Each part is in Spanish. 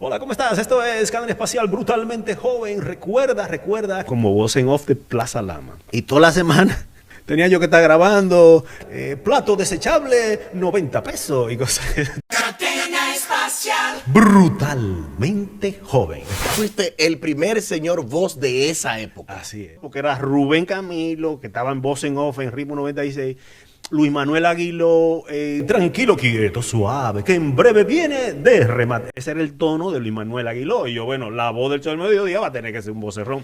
Hola, ¿cómo estás? Esto es Cadena Espacial Brutalmente Joven. Recuerda, como voz en off de Plaza Lama. Y toda la semana tenía yo que estar grabando plato desechable, 90 pesos y cosas. Cadena Espacial Brutalmente Joven. Fuiste el primer señor voz de esa época. Así es. Porque era Rubén Camilo, que estaba en voz en off en Ritmo 96. Luis Manuel Aguiló, tranquilo, quieto, suave, que en breve viene de remate. Ese era el tono de Luis Manuel Aguiló. Y yo, bueno, la voz del show del mediodía va a tener que ser un vocerrón.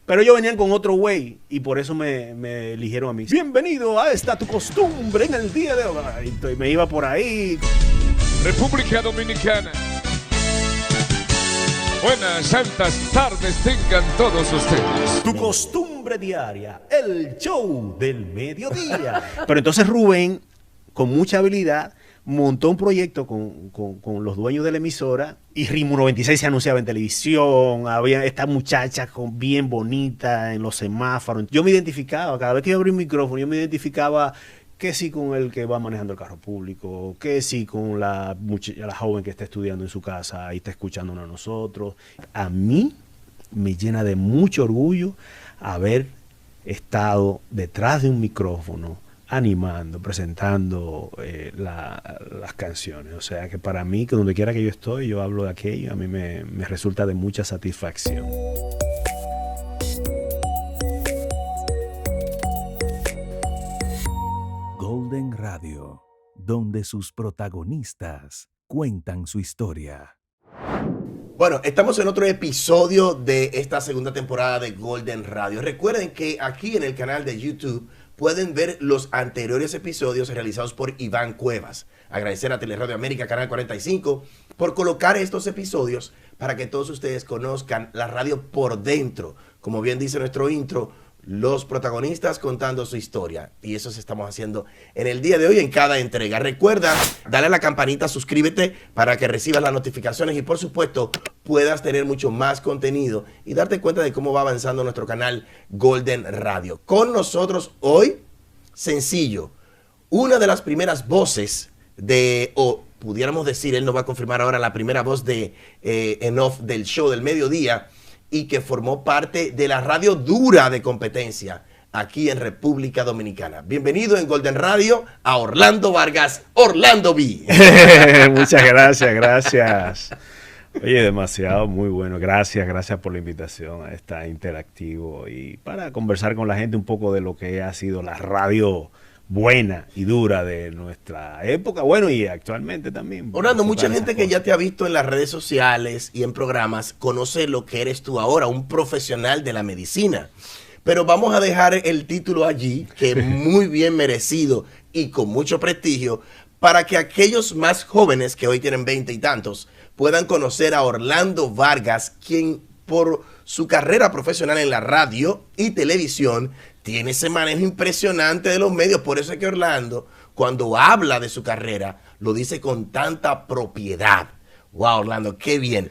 Pero ellos venían con otro güey y por eso me eligieron a mí. Bienvenido a esta tu costumbre en el día de hoy. Y me iba por ahí. República Dominicana. Buenas, santas tardes tengan todos ustedes. Tu costumbre diaria, el show del mediodía. Pero entonces Rubén, con mucha habilidad, montó un proyecto con los dueños de la emisora y Ritmo 96 se anunciaba en televisión, había esta muchacha bien bonita en los semáforos. Yo me identificaba, cada vez que iba a abrir un micrófono, yo me identificaba que sí con el que va manejando el carro público, que sí con la joven que está estudiando en su casa y está escuchándonos a nosotros. A mí me llena de mucho orgullo haber estado detrás de un micrófono animando, presentando las canciones. O sea que para mí, que donde quiera que yo estoy, yo hablo de aquello, a mí me resulta de mucha satisfacción. Golden Radio, donde sus protagonistas cuentan su historia. Bueno, estamos en otro episodio de esta segunda temporada de Golden Radio. Recuerden que aquí en el canal de YouTube pueden ver los anteriores episodios realizados por Iván Cuevas. Agradecer a Teleradio América, Canal 45, por colocar estos episodios para que todos ustedes conozcan la radio por dentro. Como bien dice nuestro intro, los protagonistas contando su historia. Y eso estamos haciendo en el día de hoy en cada entrega. Recuerda, dale a la campanita, suscríbete para que recibas las notificaciones y por supuesto puedas tener mucho más contenido y darte cuenta de cómo va avanzando nuestro canal Golden Radio. Con nosotros hoy, sencillo, una de las primeras voces o pudiéramos decir, él nos va a confirmar ahora, la primera voz de en off del show del mediodía, y que formó parte de la radio dura de competencia aquí en República Dominicana. Bienvenido en Golden Radio a Orlando Vargas, Orlando B. Muchas gracias. Oye, demasiado, muy bueno. Gracias por la invitación a esta interactivo y para conversar con la gente un poco de lo que ha sido la radio buena y dura de nuestra época, bueno, y actualmente también. Orlando, mucha gente que ya te ha visto en las redes sociales y en programas conoce lo que eres tú ahora, un profesional de la medicina. Pero vamos a dejar el título allí, que es muy bien merecido y con mucho prestigio, para que aquellos más jóvenes que hoy tienen 20 y tantos puedan conocer a Orlando Vargas, quien por su carrera profesional en la radio y televisión tiene ese manejo impresionante de los medios. Por eso es que Orlando, cuando habla de su carrera, lo dice con tanta propiedad. Wow, Orlando, qué bien.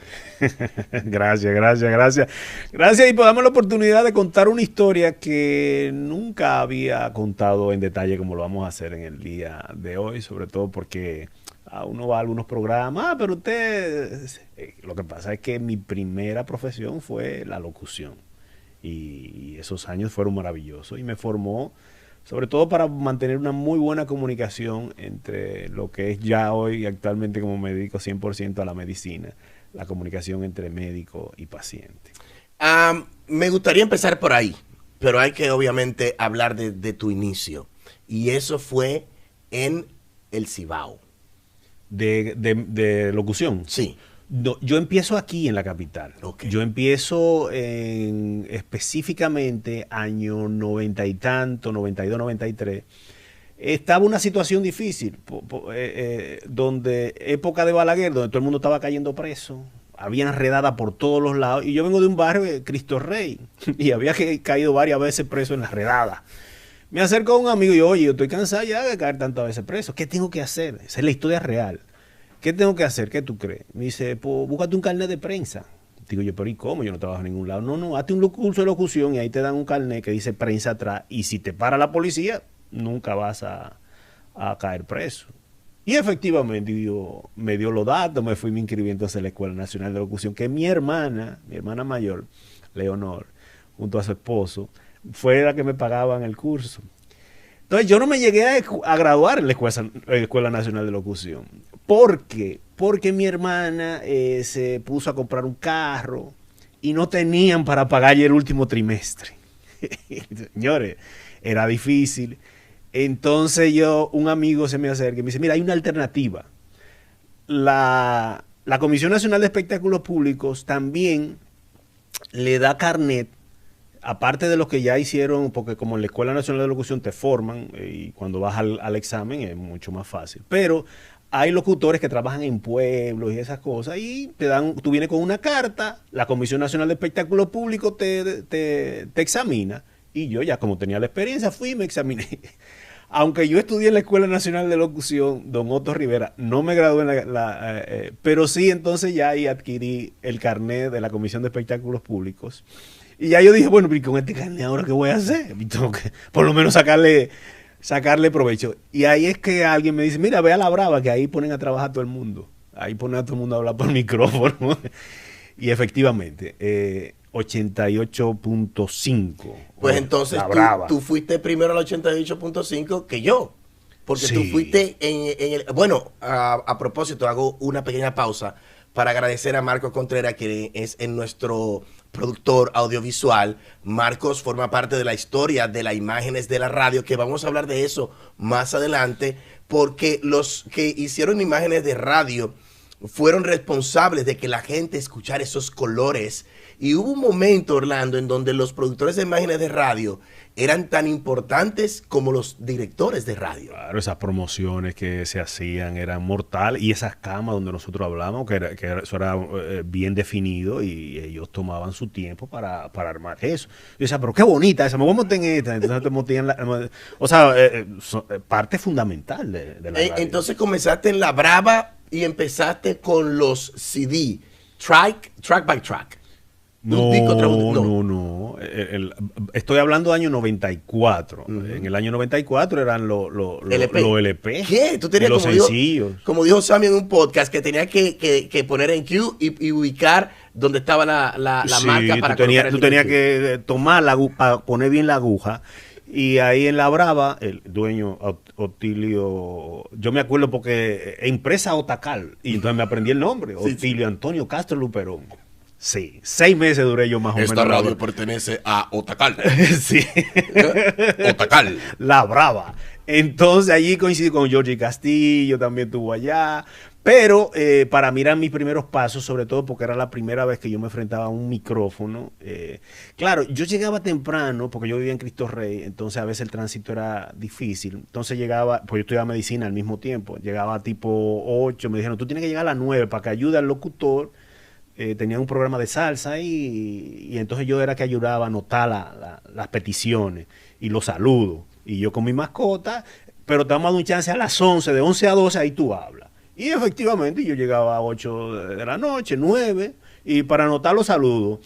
Gracias. Y pues damos la oportunidad de contar una historia que nunca había contado en detalle como lo vamos a hacer en el día de hoy, sobre todo porque uno va a algunos programas, pero usted... lo que pasa es que mi primera profesión fue la locución. Y esos años fueron maravillosos y me formó sobre todo para mantener una muy buena comunicación entre lo que es ya hoy actualmente como me dedico 100% a la medicina, la comunicación entre médico y paciente. Me gustaría empezar por ahí, pero hay que obviamente hablar de tu inicio y eso fue en el Cibao. ¿De locución? Sí. No, yo empiezo aquí en la capital. Okay. Yo empiezo específicamente año 90 y tanto, 92, 93. Estaba una situación difícil, donde época de Balaguer, donde todo el mundo estaba cayendo preso, había redadas por todos los lados. Y yo vengo de un barrio de Cristo Rey y había caído varias veces preso en las redadas. Me acerco a un amigo y yo, oye, yo estoy cansado ya de caer tantas veces preso. ¿Qué tengo que hacer? Esa es la historia real. ¿Qué tengo que hacer? ¿Qué tú crees? Me dice, pues búscate un carnet de prensa. Digo yo, pero ¿y cómo? Yo no trabajo en ningún lado. No, hazte un curso de locución y ahí te dan un carnet que dice prensa atrás. Y si te para la policía, nunca vas a caer preso. Y efectivamente me dio los datos, me fui me inscribí entonces en la Escuela Nacional de Locución, que mi hermana mayor, Leonor, junto a su esposo, fue la que me pagaban el curso. Entonces yo no me llegué a graduar en la Escuela Nacional de Locución. ¿Por qué? Porque mi hermana se puso a comprar un carro y no tenían para pagar ya el último trimestre. Señores, era difícil. Entonces un amigo se me acerca y me dice, mira, hay una alternativa. La Comisión Nacional de Espectáculos Públicos también le da carnet, aparte de los que ya hicieron, porque como en la Escuela Nacional de Locución te forman y cuando vas al examen es mucho más fácil. Pero hay locutores que trabajan en pueblos y esas cosas y tú vienes con una carta, la Comisión Nacional de Espectáculos Públicos te examina y yo ya como tenía la experiencia fui y me examiné. Aunque yo estudié en la Escuela Nacional de Locución, don Otto Rivera, no me gradué pero sí entonces ya ahí adquirí el carnet de la Comisión de Espectáculos Públicos. Y ya yo dije, bueno, ¿y con este carnet ahora qué voy a hacer? Y tengo que por lo menos sacarle provecho. Y ahí es que alguien me dice, mira, ve a La Brava, que ahí ponen a trabajar a todo el mundo. Ahí ponen a todo el mundo a hablar por micrófono. Y efectivamente, 88.5. Pues entonces tú fuiste primero al 88.5 que yo. Porque Sí. tú fuiste en el... Bueno, a propósito, hago una pequeña pausa para agradecer a Marcos Contreras, que es nuestro productor audiovisual. Marcos forma parte de la historia de las imágenes de la radio, que vamos a hablar de eso más adelante, porque los que hicieron imágenes de radio fueron responsables de que la gente escuchara esos colores. Y hubo un momento, Orlando, en donde los productores de imágenes de radio eran tan importantes como los directores de radio. Claro, esas promociones que se hacían eran mortales y esas camas donde nosotros hablamos, eso era bien definido y ellos tomaban su tiempo para armar eso. Yo decía, pero qué bonita esa, me voy a montar en esta. Entonces te monté en parte fundamental de la radio. Entonces comenzaste en La Brava y empezaste con los CD, track by track. No, disco tras un- no. Estoy hablando del año 94. En el año 94 eran los LP. ¿Qué? Tú tenías los como dijo, sencillos. como dijo Sammy en un podcast, que tenía que poner en cue y ubicar donde estaba la Sí, marca para tú tenías colocar el que tomar para poner bien la aguja. Y ahí en La Brava, el dueño Otilio, yo me acuerdo porque empresa Otacal, y entonces me aprendí el nombre, Sí, Otilio Antonio Castro Luperón. Sí, 6 meses duré yo más o menos. Esta radio pertenece a Otacal. Sí. Otacal. La Brava. Entonces allí coincidí con Georgie Castillo, también estuvo allá. Pero para mirar mis primeros pasos, sobre todo porque era la primera vez que yo me enfrentaba a un micrófono. Claro, yo llegaba temprano porque yo vivía en Cristo Rey, entonces a veces el tránsito era difícil. Entonces llegaba, pues yo estudiaba medicina al mismo tiempo, llegaba tipo 8, me dijeron, tú tienes que llegar a las 9 para que ayude al locutor. Tenía un programa de salsa y entonces yo era que ayudaba a anotar las peticiones y los saludos. Y yo con mi mascota, pero te vamos a dar un chance a las 11, de 11 a 12, ahí tú hablas. Y efectivamente yo llegaba a 8 de la noche, 9, y para anotar los saludos,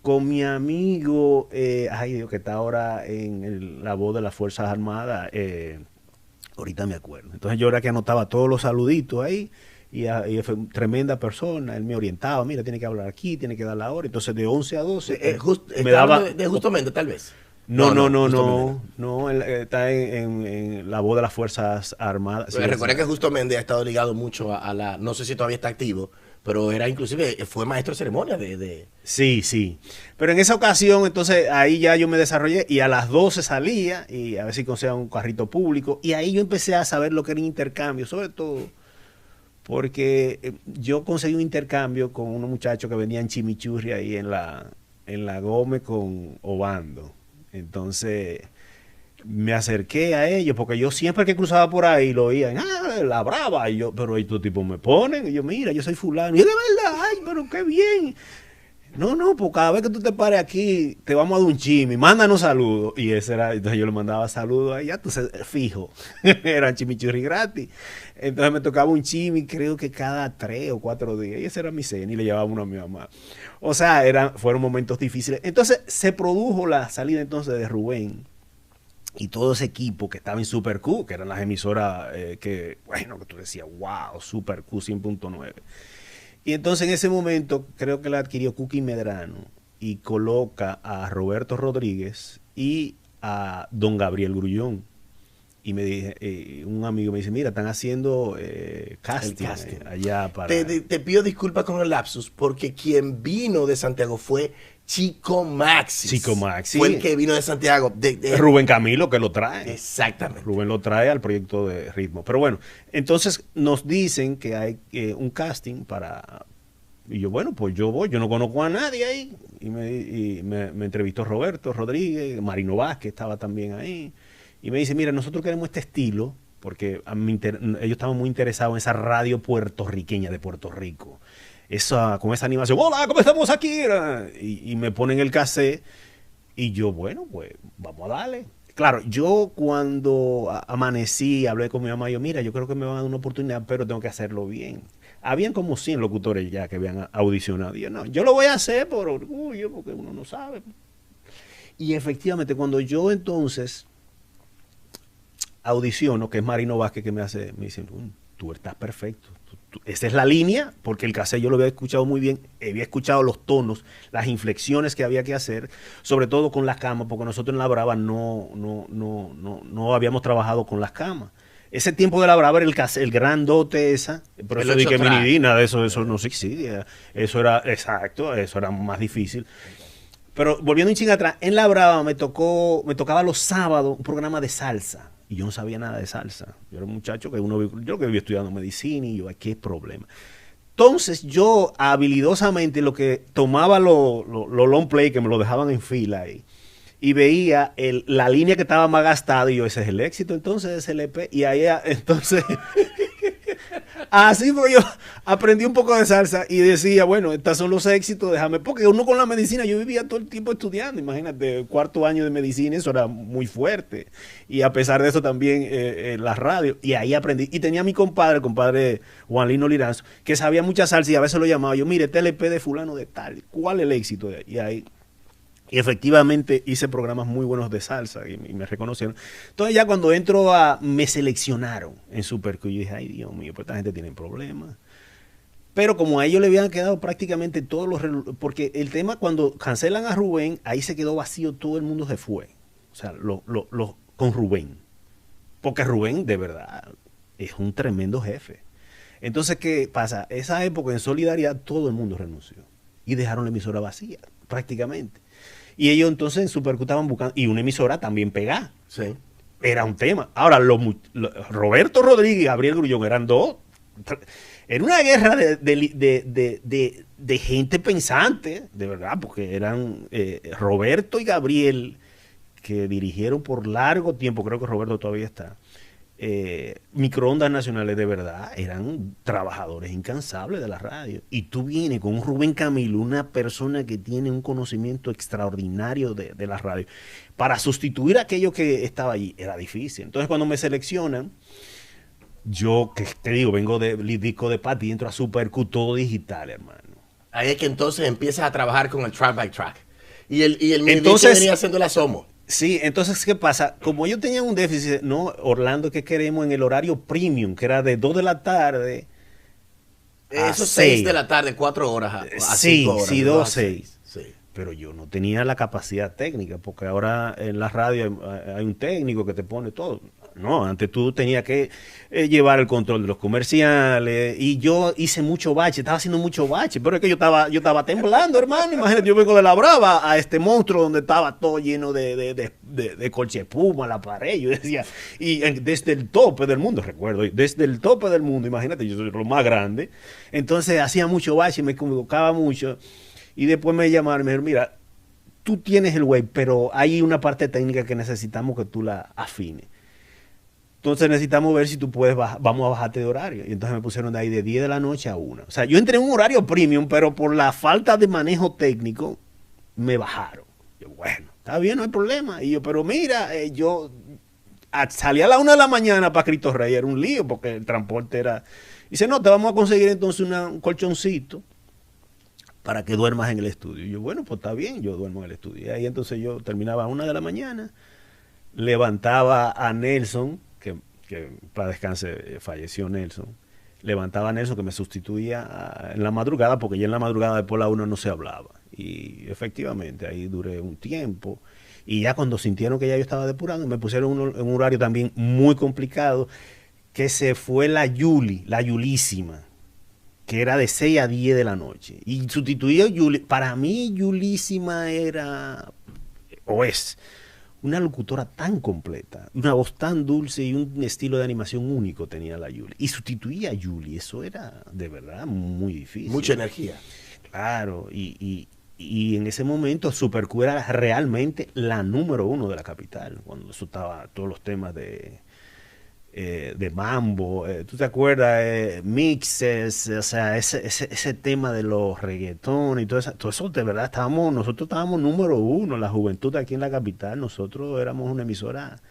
con mi amigo, ay Dios, que está ahora en la voz de las Fuerzas Armadas, ahorita me acuerdo. Entonces yo era que anotaba todos los saluditos ahí. Y fue tremenda persona, él me orientaba, mira, tiene que hablar aquí, tiene que dar la hora. Entonces de 11 a 12 me daba... de Justo Méndez, tal vez. No, Justo él está en la voz de las Fuerzas Armadas. Méndez. Recuerda que Justo Méndez ha estado ligado mucho a la, no sé si todavía está activo, pero era inclusive, fue maestro de ceremonia de... Sí. Pero en esa ocasión, entonces, ahí ya yo me desarrollé y a las 12 salía y a ver si conseguía un carrito público. Y ahí yo empecé a saber lo que era intercambio, sobre todo porque yo conseguí un intercambio con unos muchachos que vendían chimichurri ahí en la Gómez con Obando. Entonces me acerqué a ellos porque yo siempre que cruzaba por ahí lo oían, La Brava, y yo, pero estos tipos me ponen, y yo, mira, yo soy fulano, y yo, de verdad, ay, pero qué bien. No, pues cada vez que tú te pares aquí, te vamos a dar un chimi, mándanos saludos. Y ese era, entonces yo le mandaba saludos ahí, ya tú fijo, eran chimichurri gratis. Entonces me tocaba un chimi, creo que cada 3 o 4 días, y ese era mi cena, y le llevaba uno a mi mamá. O sea, fueron momentos difíciles. Entonces se produjo la salida entonces de Rubén y todo ese equipo que estaba en Super Q, que eran las emisoras que tú decías, wow, Super Q 100.9. Y entonces en ese momento creo que la adquirió Cookie Medrano y coloca a Roberto Rodríguez y a don Gabriel Grullón. Y me dije, un amigo me dice, mira, están haciendo casting, allá para... Te pido disculpas con el lapsus, porque quien vino de Santiago fue Chico Maxis. Chico Maxis. Fue el que vino de Santiago. Rubén Camilo que lo trae. Exactamente. Rubén lo trae al proyecto de Ritmo. Pero bueno, entonces nos dicen que hay un casting para... Y yo, bueno, pues yo voy, yo no conozco a nadie ahí. Y me entrevistó Roberto Rodríguez, Marino Vázquez estaba también ahí. Y me dice, mira, nosotros queremos este estilo, porque ellos estaban muy interesados en esa radio puertorriqueña de Puerto Rico. Con esa animación, hola, ¿cómo estamos aquí? Y me ponen el cassette, y yo, bueno, pues vamos a darle. Claro, yo cuando amanecí, hablé con mi mamá, yo, mira, yo creo que me van a dar una oportunidad, pero tengo que hacerlo bien. Habían como 100 locutores ya que habían audicionado. Y yo, no, yo lo voy a hacer por orgullo, porque uno no sabe. Y efectivamente, cuando yo entonces audiciono, que es Marino Vázquez que me dice, tú estás perfecto. Esa es la línea, porque el cassette yo lo había escuchado muy bien, había escuchado los tonos, las inflexiones que había que hacer, sobre todo con las camas, porque nosotros en La Brava no habíamos trabajado con las camas. Ese tiempo de La Brava era el cassette, el grandote esa, pero eso dije minidina, de eso no se existía. Eso era, exacto, eso era más difícil. Pero volviendo un ching atrás, en La Brava me tocaba los sábados un programa de salsa. Y yo no sabía nada de salsa. Yo era un muchacho yo que vivía estudiando medicina y yo, ¿qué problema? Entonces yo habilidosamente lo que tomaba los long play que me lo dejaban en fila ahí y veía la línea que estaba más gastada y yo, ese es el éxito entonces de ese LP. Y ahí entonces... Así fue, yo aprendí un poco de salsa y decía, bueno, estos son los éxitos, déjame, porque uno con la medicina, yo vivía todo el tiempo estudiando, imagínate, 4º año de medicina, eso era muy fuerte. Y a pesar de eso también la radio, y ahí aprendí. Y tenía a mi compadre, el compadre Juan Lino Liranzo, que sabía mucha salsa y a veces lo llamaba yo, mire, TLP de fulano de tal, ¿cuál es el éxito? Y ahí... Y efectivamente hice programas muy buenos de salsa y me reconocieron. Entonces ya cuando me seleccionaron en Super Q, yo dije, ay Dios mío, pues esta gente tiene problemas. Pero como a ellos le habían quedado prácticamente todos porque el tema cuando cancelan a Rubén, ahí se quedó vacío, todo el mundo se fue. O sea, con Rubén. Porque Rubén, de verdad, es un tremendo jefe. Entonces, ¿qué pasa? Esa época en Solidaridad todo el mundo renunció. Y dejaron la emisora vacía, prácticamente. Y ellos entonces en Super Q estaban buscando, y una emisora también pegada. Sí. Era un tema. Ahora, Roberto Rodríguez y Gabriel Grullón eran dos. Era una guerra de gente pensante, de verdad, porque eran Roberto y Gabriel, que dirigieron por largo tiempo, creo que Roberto todavía está, Microondas Nacionales, de verdad, eran trabajadores incansables de la radio. Y tú vienes con un Rubén Camilo, una persona que tiene un conocimiento extraordinario de la radio, para sustituir a aquello que estaba allí, era difícil. Entonces cuando me seleccionan, yo, que te digo, vengo de disco de Pati y entro a Super Q, todo digital, hermano. Ahí es que entonces empiezas a trabajar con el track by track. Y el entonces venía haciendo el asomo. Sí, entonces, ¿qué pasa? Como ellos tenían un déficit, no, Orlando, que queremos en el horario premium, que era de 2 de la tarde a Eso 6 de la tarde, 4 horas a sí, 5 horas. sí, 2 a 6. Sí. Pero yo no tenía la capacidad técnica, porque ahora en la radio hay un técnico que te pone todo. No, antes tú tenías que llevar el control de los comerciales, y yo hice mucho bache, estaba haciendo mucho bache, pero es que yo estaba temblando, hermano. Imagínate, yo vengo de La Brava a este monstruo donde estaba todo lleno de colchepuma, la pared, yo decía, y desde el tope del mundo, recuerdo, desde el tope del mundo, imagínate, yo soy lo más grande, entonces hacía mucho bache, me equivocaba mucho, y después me llamaron y me dijeron, mira, tú tienes el web, pero hay una parte técnica que necesitamos que tú la afines. Entonces necesitamos ver si tú puedes vamos a bajarte de horario. Y entonces me pusieron de ahí de 10 de la noche a 1. O sea, yo entré en un horario premium, pero por la falta de manejo técnico, me bajaron. Yo, bueno, está bien, no hay problema. Y yo, pero mira, yo salí a la 1 de la mañana para Cristo Rey, era un lío, porque el transporte era... Dice, no, te vamos a conseguir entonces un colchoncito para que duermas en el estudio. Y yo, bueno, pues está bien, yo duermo en el estudio. Y ahí entonces yo terminaba a 1 de la mañana, levantaba a Nelson, que para descanse falleció Nelson, levantaba a Nelson que me sustituía en la madrugada, porque ya en la madrugada después la 1 no se hablaba. Y efectivamente ahí duré un tiempo. Y ya cuando sintieron que ya yo estaba depurando, me pusieron en un horario también muy complicado, que se fue la Yulísima, que era de 6 a 10 de la noche. Y sustituía a Yuli. Para mí Yulísima era, o es, una locutora tan completa, una voz tan dulce y un estilo de animación único tenía la Yuli. Y sustituía a Yuli, eso era de verdad muy difícil. Mucha energía. Claro, y en ese momento Super Q era realmente la número 1 de la capital, cuando eso estaba todos los temas de mambo, ¿tú te acuerdas? Mixes, o sea, ese tema de los reggaetones y todo eso de verdad nosotros estábamos número 1, la juventud aquí en la capital, nosotros éramos una emisora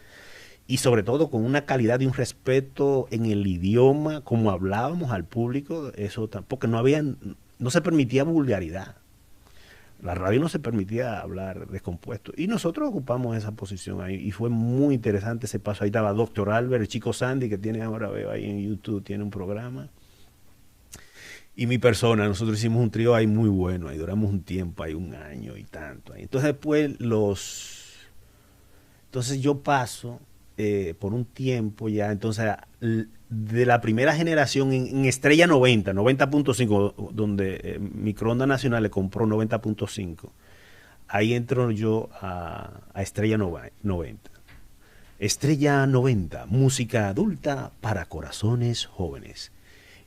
y sobre todo con una calidad y un respeto en el idioma, como hablábamos al público, eso tampoco, no se permitía vulgaridad. La radio no se permitía hablar descompuesto. Y nosotros ocupamos esa posición ahí. Y fue muy interesante ese paso. Ahí estaba Dr. Albert, el chico Sandy, que tiene ahora, veo ahí en YouTube, tiene un programa. Y mi persona, nosotros hicimos un trío ahí muy bueno. Ahí duramos un tiempo, ahí 1 año y tanto. Entonces después Entonces yo paso por un tiempo ya, entonces de la primera generación en Estrella 90.5, donde Microondas Nacional le compró 90.5, ahí entro yo a Estrella 90. Estrella 90, música adulta para corazones jóvenes.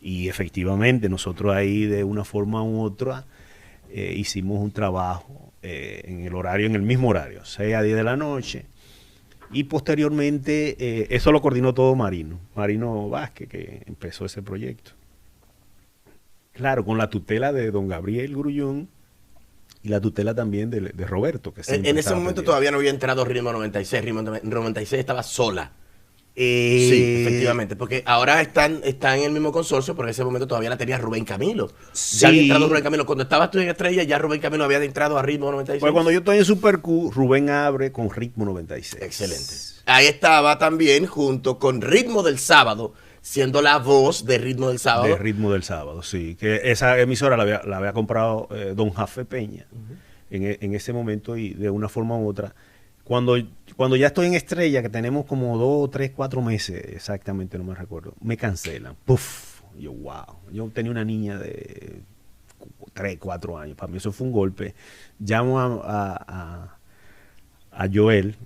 Y efectivamente nosotros ahí de una forma u otra hicimos un trabajo en el mismo horario, 6 a 10 de la noche. Y posteriormente, eso lo coordinó todo Marino Vázquez, que empezó ese proyecto. Claro, con la tutela de don Gabriel Grullón y la tutela también de Roberto. Que en ese momento todavía no había entrado Ritmo 96, Ritmo 96 estaba sola. Sí, efectivamente, porque ahora están en el mismo consorcio, pero en ese momento todavía la tenía Rubén Camilo. Sí. Ya había entrado Rubén Camilo. Cuando estabas tú en Estrella, ya Rubén Camilo había entrado a Ritmo 96. Pues cuando yo estoy en Super Q, Rubén abre con Ritmo 96. Excelente. Ahí estaba también junto con Ritmo del Sábado, siendo la voz de Ritmo del Sábado. De Ritmo del Sábado, sí. Que esa emisora la había comprado don Jafe Peña en ese momento, y de una forma u otra. Cuando ya estoy en Estrella, que tenemos como 2, 3, 4 meses, exactamente, no me recuerdo, me cancelan. Puf, yo, wow. Yo tenía una niña de 3, 4 años. Para mí eso fue un golpe. Llamo a Joel.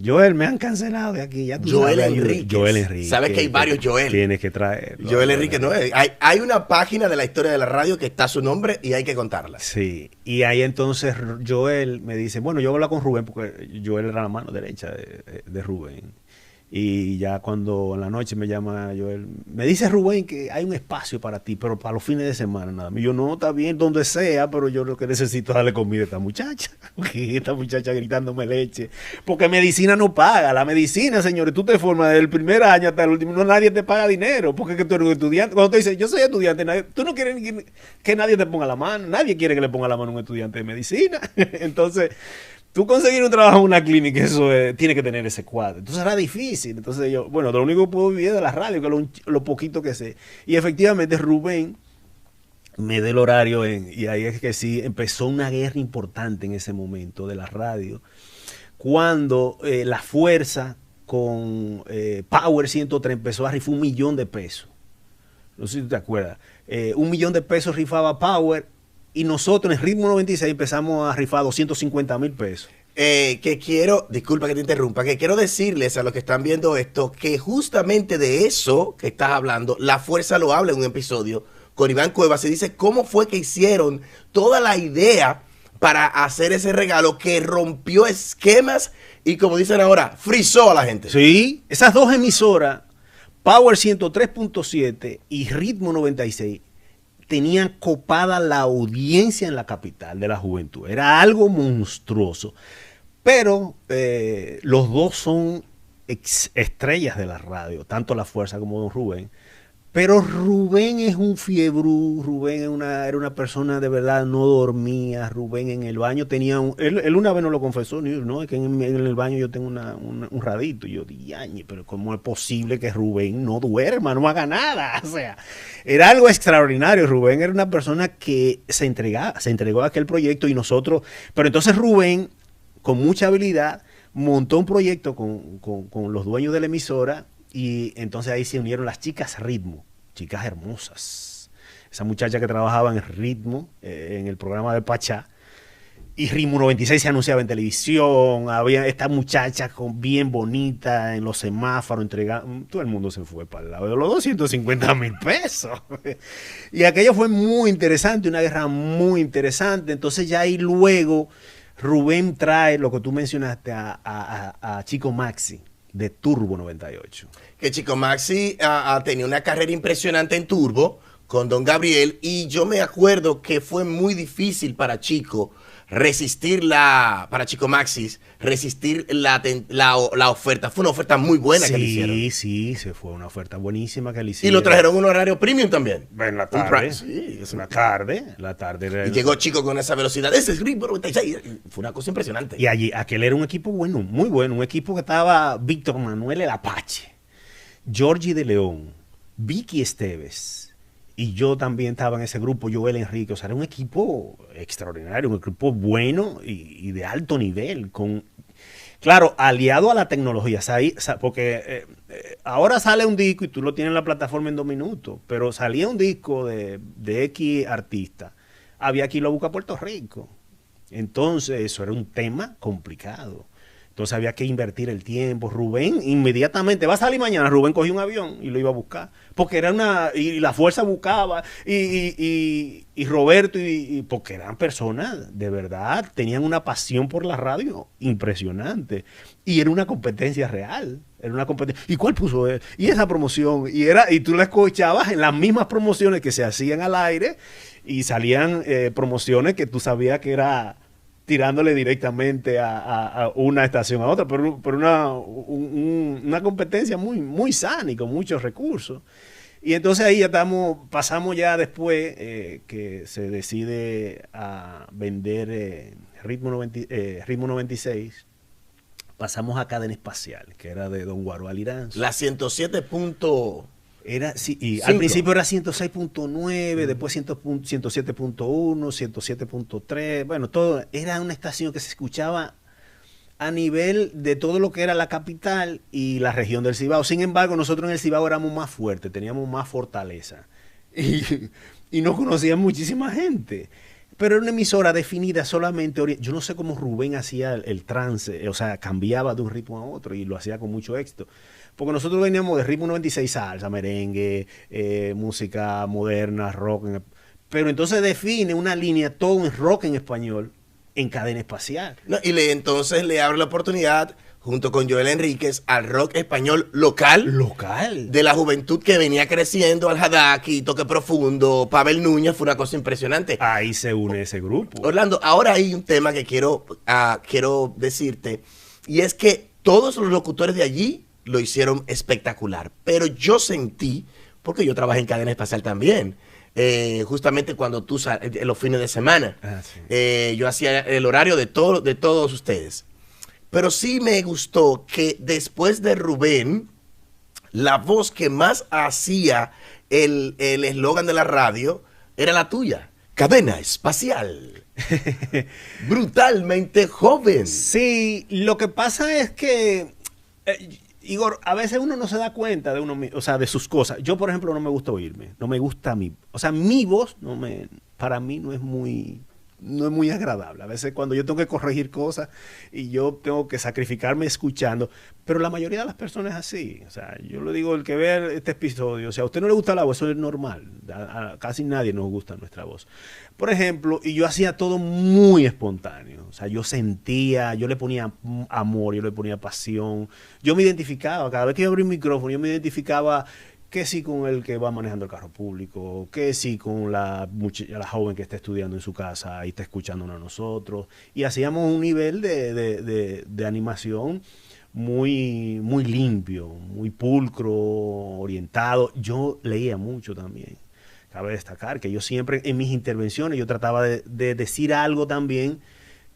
Joel, me han cancelado de aquí. Ya Joel Enríquez. Sabes que hay varios Joel. Tienes que traerlo. Joel Enríquez no es. Hay una página de la historia de la radio que está su nombre y hay que contarla. Sí. Y ahí entonces Joel me dice, bueno, yo voy a hablar con Rubén, porque Joel era la mano derecha de Rubén. Y ya cuando en la noche me llama Joel, me dice Rubén que hay un espacio para ti, pero para los fines de semana nada. Y yo, no, está bien, donde sea, pero yo lo que necesito es darle comida a esta muchacha. Porque esta muchacha gritándome leche. Porque medicina no paga. La medicina, señores, tú te formas desde el primer año hasta el último, no, nadie te paga dinero. Porque tú eres un estudiante. Cuando te dices, yo soy estudiante, tú no quieres que nadie te ponga la mano. Nadie quiere que le ponga la mano a un estudiante de medicina. Entonces, tú conseguir un trabajo en una clínica, eso tiene que tener ese cuadro. Entonces era difícil. Entonces yo, bueno, lo único que puedo vivir es de la radio, que es lo poquito que sé. Y efectivamente Rubén me dio el horario y ahí es que sí, empezó una guerra importante en ese momento de la radio. Cuando La Fuerza con Power 103 empezó a rifar $1 millón. No sé si te acuerdas. $1 millón rifaba Power. Y nosotros en Ritmo 96 empezamos a rifar $250,000. Que quiero, disculpa que te interrumpa, que quiero decirles a los que están viendo esto que justamente de eso que estás hablando, La Fuerza lo habla en un episodio con Iván Cuevas y dice cómo fue que hicieron toda la idea para hacer ese regalo que rompió esquemas y, como dicen ahora, frizó a la gente. Sí, esas dos emisoras, Power 103.7 y Ritmo 96, tenían copada la audiencia en la capital de la juventud. Era algo monstruoso. Pero los dos son estrellas de la radio, tanto La Fuerza como Don Rubén. Pero Rubén es un fiebrú, Rubén era una persona de verdad, no dormía, Rubén en el baño tenía él una vez no lo confesó, no, es que en el baño yo tengo un radito, y yo dije, pero ¿cómo es posible que Rubén no duerma, no haga nada? O sea, era algo extraordinario. Rubén era una persona que se entregó a aquel proyecto y nosotros, pero entonces Rubén, con mucha habilidad, montó un proyecto con los dueños de la emisora. Y entonces ahí se unieron las chicas Ritmo, chicas hermosas. Esa muchacha que trabajaba en Ritmo, en el programa de Pachá. Y Ritmo 96 se anunciaba en televisión. Había esta muchacha bien bonita en los semáforos entregando. Todo el mundo se fue para el lado de los 250,000 pesos. Y aquello fue muy interesante, una guerra muy interesante. Entonces ya ahí luego Rubén trae lo que tú mencionaste a Chico Maxi, de Turbo 98. Que Chico Maxi tenía una carrera impresionante en Turbo con Don Gabriel, y yo me acuerdo que fue muy difícil para Chico para Chico Maxi resistir la oferta. Fue una oferta muy buena que le hicieron. Sí, se fue una oferta buenísima que le hicieron. Y lo trajeron un horario premium también. En la tarde. Sí, es una tarde. Y llegó Chico con esa velocidad. Ese es Ritmo 96. Fue una cosa impresionante. Y allí, aquel era un equipo bueno, muy bueno. Un equipo que estaba Víctor Manuel el Apache, Georgie de León, Vicky Esteves. Y yo también estaba en ese grupo, Joel Enrique. O sea, era un equipo extraordinario, un equipo bueno y de alto nivel. Claro, aliado a la tecnología. Porque ahora sale un disco y tú lo tienes en la plataforma en 2 minutos. Pero salía un disco de X artista. Había que irlo a buscar a Puerto Rico. Entonces, eso era un tema complicado. Entonces había que invertir el tiempo. Rubén inmediatamente, va a salir mañana, Rubén cogió un avión y lo iba a buscar. Porque y la fuerza buscaba, y Roberto, porque eran personas, de verdad, tenían una pasión por la radio impresionante. Y era una competencia real. Era una competencia. ¿Y cuál puso él? Y esa promoción. Y tú la escuchabas en las mismas promociones que se hacían al aire, y salían promociones que tú sabías que era tirándole directamente a una estación a otra, pero una competencia muy, muy sana y con muchos recursos. Y entonces ahí ya pasamos ya después que se decide a vender Ritmo 96, pasamos a Cadena Espacial, que era de Don Guaroa Liranzo. La 107. Al principio era 106.9, después 107.1, 107.3, bueno, todo era una estación que se escuchaba a nivel de todo lo que era la capital y la región del Cibao. Sin embargo, nosotros en el Cibao éramos más fuertes, teníamos más fortaleza y nos conocía muchísima gente. Pero era una emisora definida solamente, yo no sé cómo Rubén hacía el trance, o sea, cambiaba de un ritmo a otro y lo hacía con mucho éxito. Porque nosotros veníamos de Ritmo 96, salsa, merengue, música moderna, rock. Pero entonces define una línea todo en rock en español en Cadena Espacial. No, entonces le abre la oportunidad, junto con Joel Enríquez, al rock español local. De la juventud que venía creciendo, Al Hadaki, Toque Profundo, Pavel Núñez, fue una cosa impresionante. Ahí se une ese grupo. Orlando, ahora hay un tema que quiero decirte, y es que todos los locutores de allí lo hicieron espectacular, pero yo sentí, porque yo trabajé en Cadena Espacial también, justamente cuando tú en los fines de semana, sí. Yo hacía el horario de todos ustedes, pero sí me gustó que después de Rubén, la voz que más hacía el eslogan de la radio era la tuya, Cadena Espacial. Brutalmente joven. Sí, lo que pasa es que Igor, a veces uno no se da cuenta de o sea, de sus cosas. Yo, por ejemplo, no me gusta oírme, no me gusta mi voz para mí no es muy agradable. A veces cuando yo tengo que corregir cosas y yo tengo que sacrificarme escuchando, pero la mayoría de las personas es así. O sea, yo le digo, el que vea este episodio, o sea, a usted no le gusta la voz, eso es normal. A casi nadie nos gusta nuestra voz. Por ejemplo, y yo hacía todo muy espontáneo. O sea, yo le ponía amor, yo le ponía pasión. Yo me identificaba, cada vez que yo abría un micrófono, yo me identificaba que sí con el que va manejando el carro público, que sí con la joven que está estudiando en su casa y está escuchándonos a nosotros. Y hacíamos un nivel de animación muy limpio, muy pulcro, orientado. Yo leía mucho también. Cabe destacar que yo siempre en mis intervenciones yo trataba de decir algo también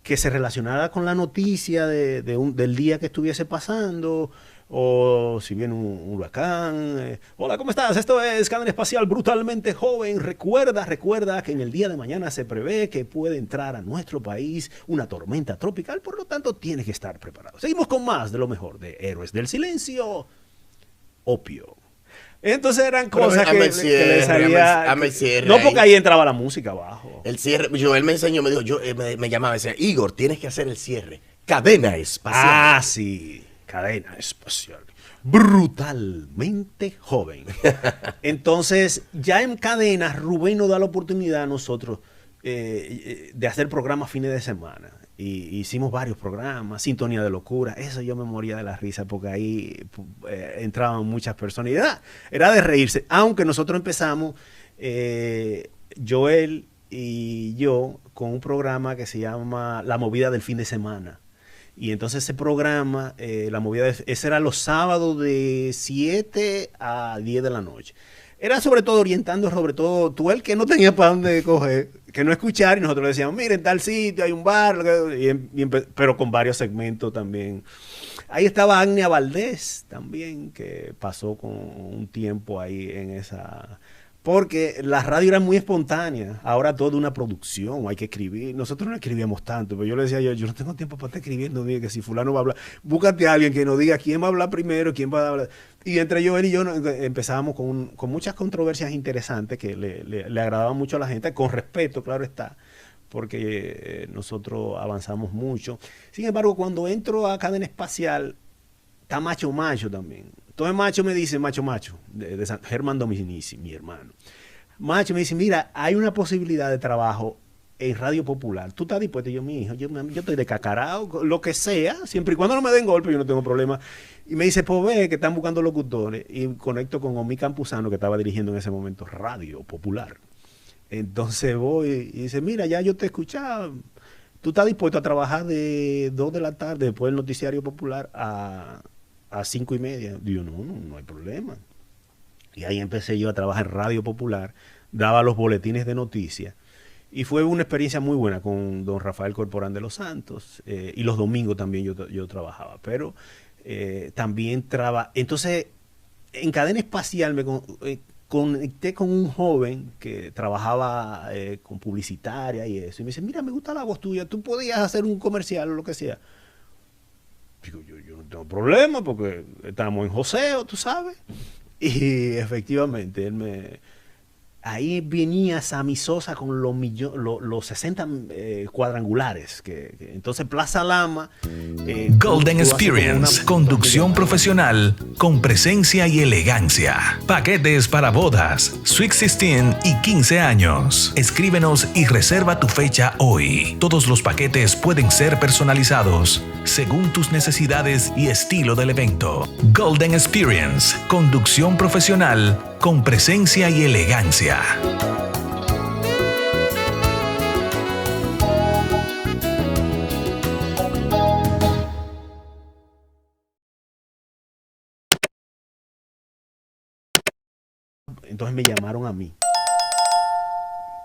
que se relacionara con la noticia del día que estuviese pasando, o si viene un huracán. Hola, ¿cómo estás? Esto es Cadena Espacial Brutalmente Joven. Recuerda que en el día de mañana se prevé que puede entrar a nuestro país una tormenta tropical, por lo tanto tienes que estar preparado. Seguimos con más de lo mejor de Héroes del Silencio, Opio. Entonces eran cosas que le salía. No, porque ahí entraba la música abajo. El cierre, Joel me enseñó, me dijo, me llamaba y decía, Igor, tienes que hacer el cierre. Cadena Espacial. Ah, sí, Cadena Espacial. Brutalmente Joven. Entonces, ya en Cadena, Rubén nos da la oportunidad a nosotros de hacer programas fines de semana. Y hicimos varios programas, Sintonía de Locura. Eso yo me moría de la risa porque ahí entraban muchas personas. Y era de reírse. Aunque nosotros empezamos, Joel y yo, con un programa que se llama La Movida del Fin de Semana. Y entonces ese programa, ese era los sábados de 7 a 10 de la noche. Era sobre todo orientando, sobre todo tú el que no tenía para dónde coger, que no escuchar, y nosotros le decíamos, miren, tal sitio, hay un bar, pero con varios segmentos también. Ahí estaba Agnia Valdés también, que pasó con un tiempo ahí en esa... Porque la radio era muy espontánea, ahora todo una producción, hay que escribir. Nosotros no escribíamos tanto, pero yo le decía, yo no tengo tiempo para estar escribiendo, mire, que si fulano va a hablar, búscate a alguien que nos diga quién va a hablar primero, quién va a hablar. Y entre Joel y yo empezábamos con muchas controversias interesantes que le agradaban mucho a la gente, con respeto, claro está, porque nosotros avanzamos mucho. Sin embargo, cuando entro a Cadena Espacial, está Macho también. Entonces Macho me dice, Macho, de Germán Dominici, mi hermano. Macho me dice, mira, hay una posibilidad de trabajo en Radio Popular. ¿Tú estás dispuesto? Y yo, mi hijo, yo estoy de cacarao, lo que sea, siempre y cuando no me den golpe, yo no tengo problema. Y me dice, pues ve que están buscando locutores. Y conecto con Omi Campuzano, que estaba dirigiendo en ese momento Radio Popular. Entonces voy y dice, mira, ya yo te he escuchado. ¿Tú estás dispuesto a trabajar de 2 de la tarde después del noticiario popular a 5:30? Digo, no hay problema. Y ahí empecé yo a trabajar en Radio Popular, daba los boletines de noticias, y fue una experiencia muy buena con don Rafael Corporán de los Santos, y los domingos también yo trabajaba, pero también entonces en Cadena Espacial me conecté con un joven que trabajaba con publicitaria y eso, y me dice, mira, me gusta la voz tuya, tú podías hacer un comercial o lo que sea. Digo, yo no tengo problema porque estamos en joseo, tú sabes. Y efectivamente, ahí venía Sammy Sosa con los 60 cuadrangulares. Entonces Plaza Lama... Golden Experience, conducción profesional con presencia y elegancia. Paquetes para bodas, Sweet 16 y 15 años. Escríbenos y reserva tu fecha hoy. Todos los paquetes pueden ser personalizados según tus necesidades y estilo del evento. Golden Experience, conducción profesional con presencia y elegancia. Entonces me llamaron a mí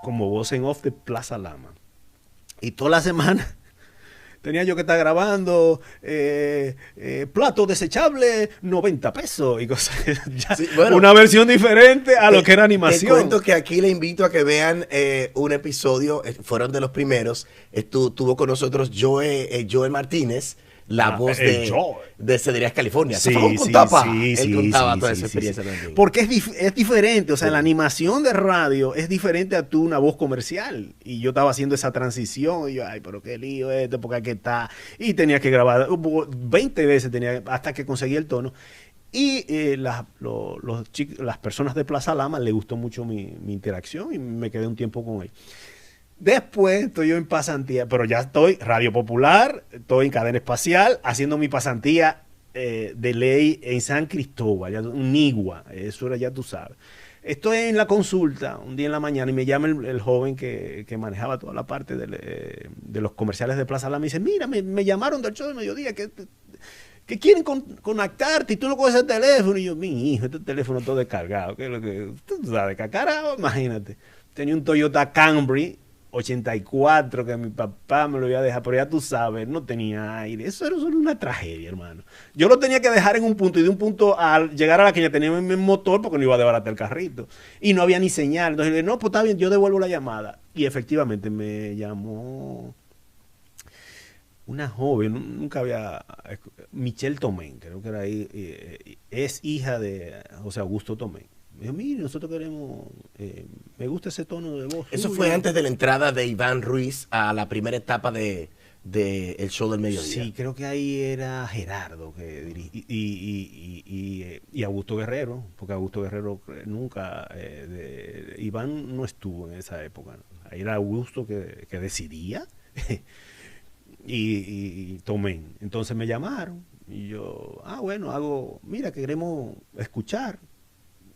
como voz en off de Plaza Lama. Y toda la semana tenía yo que estar grabando plato desechable, 90 pesos y cosas. Sí, bueno, una versión diferente a lo que era animación. Te cuento que aquí le invito a que vean un episodio, fueron de los primeros. Estuvo con nosotros Joel Martínez, la voz de Cederías California. Sí, Él contaba toda esa experiencia también. Porque es diferente, o sea, la animación de radio es diferente a una voz comercial. Y yo estaba haciendo esa transición, y yo, ay, pero qué lío esto, porque aquí está. Y tenía que grabar 20 veces hasta que conseguí el tono. Y las personas de Plaza Lama les gustó mucho mi interacción y me quedé un tiempo con ellos. Después estoy yo en pasantía, pero ya estoy Radio Popular, estoy en Cadena Espacial, haciendo mi pasantía de ley en San Cristóbal, un Nigua, eso era, ya tú sabes. Estoy en la consulta un día en la mañana y me llama el joven que manejaba toda la parte de los comerciales de Plaza Lama y me dice, mira, me llamaron del show de mediodía, que quieren conectarte y tú no coges el teléfono. Y yo, mi hijo, este teléfono todo descargado. ¿Qué es lo que tú sabes? Cacarao, imagínate. Tenía un Toyota Camry 84 que mi papá me lo iba a dejar, pero ya tú sabes, no tenía aire. Eso era solo una tragedia, hermano. Yo lo tenía que dejar en un punto y de un punto al llegar a la que ya tenía mi motor porque no iba a desbaratar el carrito. Y no había ni señal. Entonces le dije, no, pues está bien, yo devuelvo la llamada. Y efectivamente me llamó una joven, nunca había, Michelle Tomén, creo que era ahí, es hija de José Augusto Tomén. Me dijo, mire, nosotros queremos, me gusta ese tono de voz. Eso fue antes de la entrada de Iván Ruiz a la primera etapa de el show del mediodía. Sí, creo que ahí era Gerardo que dirigía, y Augusto Guerrero, porque Augusto Guerrero nunca, Iván no estuvo en esa época, ¿no? Ahí era Augusto que decidía, y Tomén. Entonces me llamaron, y yo, bueno, mira, queremos escuchar.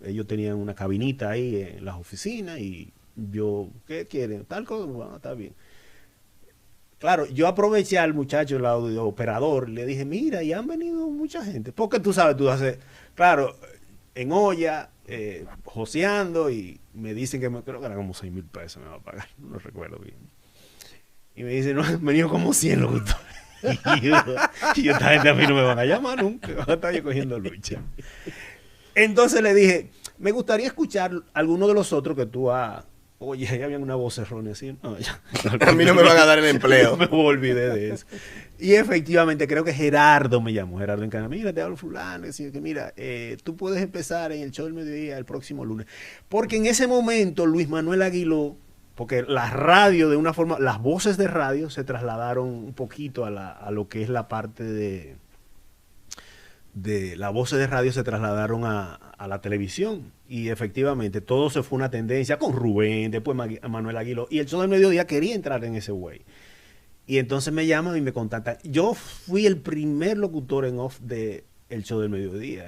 Ellos tenían una cabinita ahí en las oficinas y yo, ¿qué quieren? Tal cosa, bueno, está bien. Claro, yo aproveché al muchacho, el audio operador, le dije, mira, y han venido mucha gente. Porque tú sabes, tú haces, claro, en olla, joseando, y me dicen que creo que eran como 6,000 pesos me va a pagar, no recuerdo bien. Y me dicen, no, han venido como 100 locutores. Y yo, esta gente a mí no me van a llamar nunca, van a estar yo cogiendo lucha. Entonces le dije, me gustaría escuchar alguno de los otros que tú has... Oye, ahí había una voz errónea así. No, ya, a mí no me van a dar el empleo. Me olvidé de eso. Y efectivamente, creo que Gerardo me llamó. Gerardo Encana, mira, te hablo fulano. Decía que mira, tú puedes empezar en el show del mediodía el próximo lunes. Porque en ese momento Luis Manuel Aguiló, porque la radio de una forma, las voces de radio se trasladaron un poquito a lo que es la parte de las voces de radio se trasladaron a la televisión y efectivamente todo se fue una tendencia con Rubén, después Manuel Aguiló y el show del mediodía quería entrar en ese way y entonces me llaman y me contactan. Yo fui el primer locutor en off de el show del mediodía,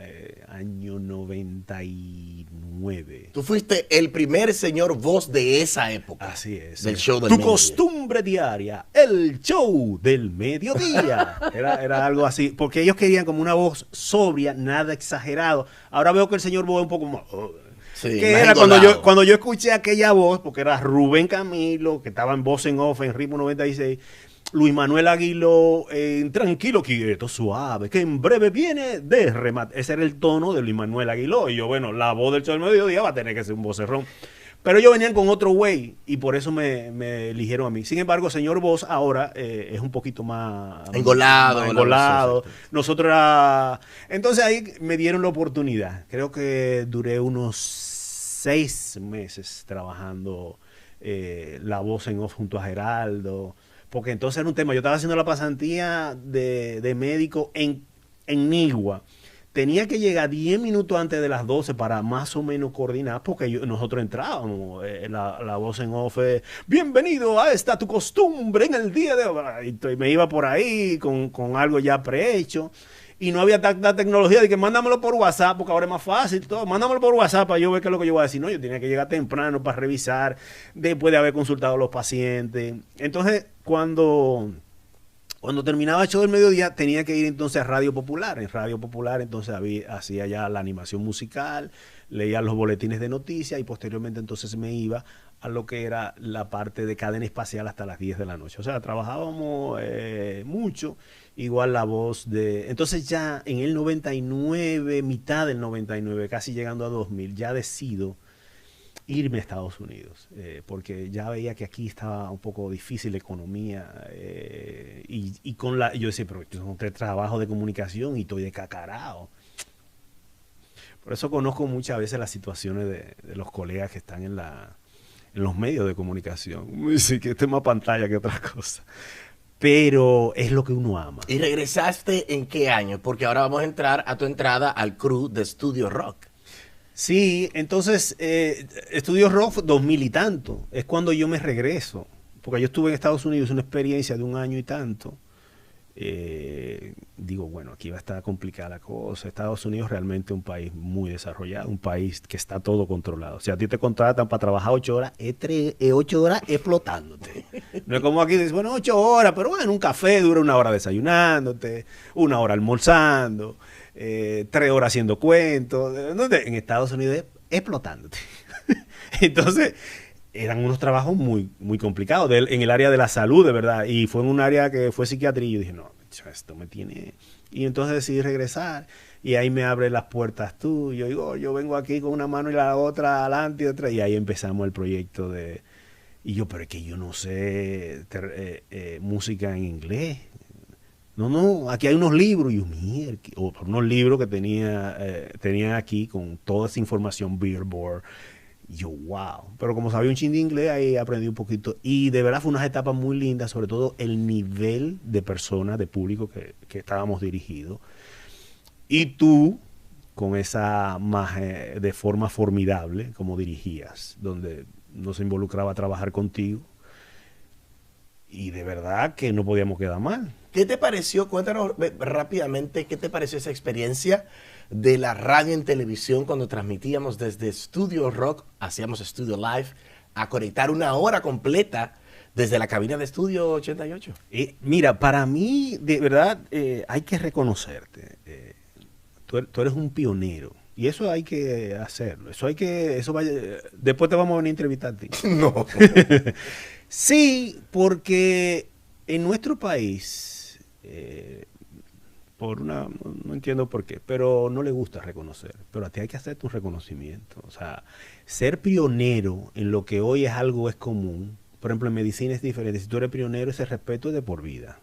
año 99. Tú fuiste el primer señor voz de esa época. Así es. Del show del Tu mediodía. costumbre diaria, el show del mediodía. Era algo así, porque ellos querían como una voz sobria, nada exagerado. Ahora veo que el señor voz es un poco más... Sí, que más era engolado. cuando yo escuché aquella voz, porque era Rubén Camilo, que estaba en voz en off en Ritmo 96, Luis Manuel Aguiló, tranquilo, quieto, suave, que en breve viene de remate. Ese era el tono de Luis Manuel Aguiló. Y yo, bueno, la voz del show del mediodía va a tener que ser un vocerrón. Pero ellos venían con otro güey y por eso me eligieron a mí. Sin embargo, señor Voz ahora es un poquito más engolado. Nosotros era... Entonces ahí me dieron la oportunidad. Creo que duré unos 6 meses trabajando la voz en off junto a Geraldo. Porque entonces era un tema, yo estaba haciendo la pasantía de médico en Nigua. Tenía que llegar 10 minutos antes de las 12 para más o menos coordinar, porque nosotros entrábamos, la voz en off, bienvenido a esta tu costumbre en el día de hoy. Y me iba por ahí con algo ya prehecho. Y no había tanta tecnología de que mándamelo por WhatsApp, porque ahora es más fácil todo. Mándamelo por WhatsApp para yo ver qué es lo que yo voy a decir. No, yo tenía que llegar temprano para revisar, después de haber consultado a los pacientes. Entonces, cuando terminaba el show del mediodía, tenía que ir entonces a Radio Popular. En Radio Popular entonces hacía ya la animación musical, leía los boletines de noticias y posteriormente entonces me iba a lo que era la parte de cadena espacial hasta las 10 de la noche. O sea, trabajábamos mucho. Igual la voz de... Entonces ya en el 99, mitad del 99, casi llegando a 2000, ya decido irme a Estados Unidos, porque ya veía que aquí estaba un poco difícil la economía y con yo decía, pero yo encontré trabajo de comunicación y estoy de cacarao. Por eso conozco muchas veces las situaciones de los colegas que están en los medios de comunicación. Sí, que esto es más pantalla que otra cosa. Pero es lo que uno ama. ¿Y regresaste en qué año? Porque ahora vamos a entrar a tu entrada al crew de Studio Rock. Sí, entonces, Studio Rock 2000 y tanto. Es cuando yo me regreso. Porque yo estuve en Estados Unidos una experiencia de 1 año y tanto. digo, bueno, aquí va a estar complicada la cosa. Estados Unidos es realmente un país muy desarrollado, un país que está todo controlado. O sea, a ti te contratan para trabajar 8 horas, 8 horas explotándote. No es como aquí, dices, bueno, 8 horas, pero bueno, un café dura 1 hora desayunándote, 1 hora almorzando, 3 horas haciendo cuentos. En Estados Unidos es explotándote. Entonces, eran unos trabajos muy, muy complicados en el área de la salud, de verdad. Y fue en un área que fue psiquiatría. Y yo dije, no, esto me tiene... Y entonces decidí regresar. Y ahí me abre las puertas tú. Yo digo, yo vengo aquí con una mano y la otra adelante y otra. Y ahí empezamos el proyecto de... Y yo, pero es que yo no sé música en inglés. No, aquí hay unos libros. Y yo, mierda, unos libros que tenía aquí con toda esa información, Billboard. Y yo, wow. Pero como sabía un chin de inglés, ahí aprendí un poquito. Y de verdad fue unas etapas muy lindas, sobre todo el nivel de personas, de público que estábamos dirigidos. Y tú, con esa magia de forma formidable, como dirigías, donde nos involucraba a trabajar contigo. Y de verdad que no podíamos quedar mal. ¿Qué te pareció? Cuéntanos rápidamente, ¿qué te pareció esa experiencia de la radio en televisión cuando transmitíamos desde Studio Rock, hacíamos Studio Live, a conectar 1 hora completa desde la cabina de Estudio 88? Mira, para mí, de verdad, hay que reconocerte. Tú eres un pionero. Y eso hay que hacerlo. Después te vamos a venir a entrevistar a ti. No. Sí, porque en nuestro país, no entiendo por qué, pero no le gusta reconocer. Pero a ti hay que hacer tu reconocimiento. O sea, ser pionero en lo que hoy es común. Por ejemplo, en medicina es diferente. Si tú eres pionero, ese respeto es de por vida.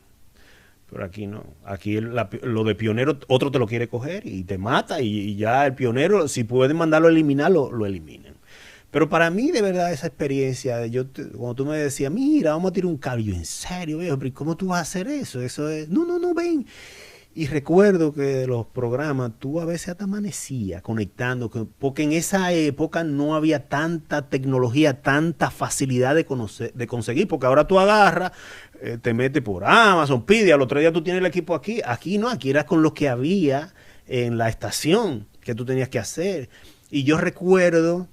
Pero aquí no. Aquí lo de pionero, otro te lo quiere coger y te mata. Y ya el pionero, si pueden mandarlo a eliminar, lo eliminan. Pero para mí, de verdad, esa experiencia, cuando tú me decías, mira, vamos a tirar un cable, yo, en serio, viejo, pero ¿cómo tú vas a hacer eso? Eso es, no, ven. Y recuerdo que de los programas, tú a veces hasta amanecías conectando, porque en esa época no había tanta tecnología, tanta facilidad de conseguir, porque ahora tú agarras, te metes por Amazon, pide, al otro día tú tienes el equipo aquí. Aquí no, aquí era con lo que había en la estación que tú tenías que hacer. Y yo recuerdo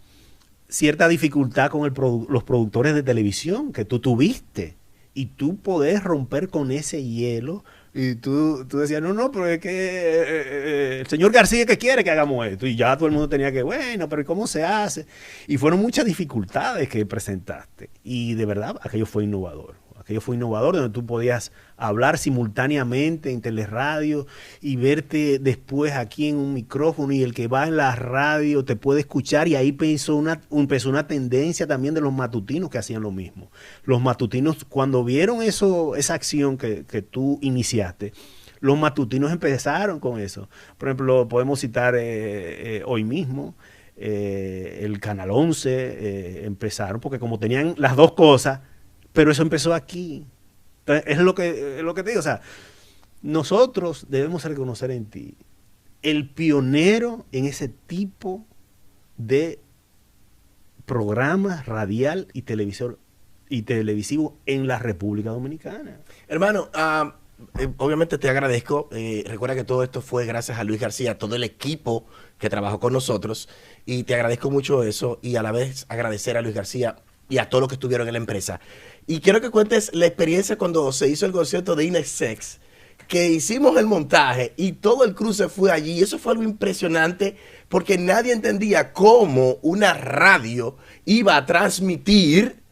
cierta dificultad con los productores de televisión que tú tuviste, y tú podés romper con ese hielo, y tú decías, no, pero es que el señor García que quiere que hagamos esto, y ya todo el mundo tenía que, bueno, pero ¿cómo se hace? Y fueron muchas dificultades que presentaste, y de verdad aquello fue innovador, donde tú podías hablar simultáneamente en teleradio y verte después aquí en un micrófono, y el que va en la radio te puede escuchar. Y ahí empezó una tendencia también de los matutinos que hacían lo mismo. Los matutinos, cuando vieron esa acción que tú iniciaste, los matutinos empezaron con eso. Por ejemplo, podemos citar hoy mismo el Canal 11, empezaron, porque como tenían las dos cosas, pero eso empezó aquí. Entonces, es lo que te digo. O sea, nosotros debemos reconocer en ti el pionero en ese tipo de programas radial y televisivo en la República Dominicana. Hermano, obviamente te agradezco. Recuerda que todo esto fue gracias a Luis García, todo el equipo que trabajó con nosotros. Y te agradezco mucho eso. Y a la vez agradecer a Luis García y a todos los que estuvieron en la empresa. Y quiero que cuentes la experiencia cuando se hizo el concierto de Inexex, que hicimos el montaje y todo el crew se fue allí. Y eso fue algo impresionante, porque nadie entendía cómo una radio iba a transmitir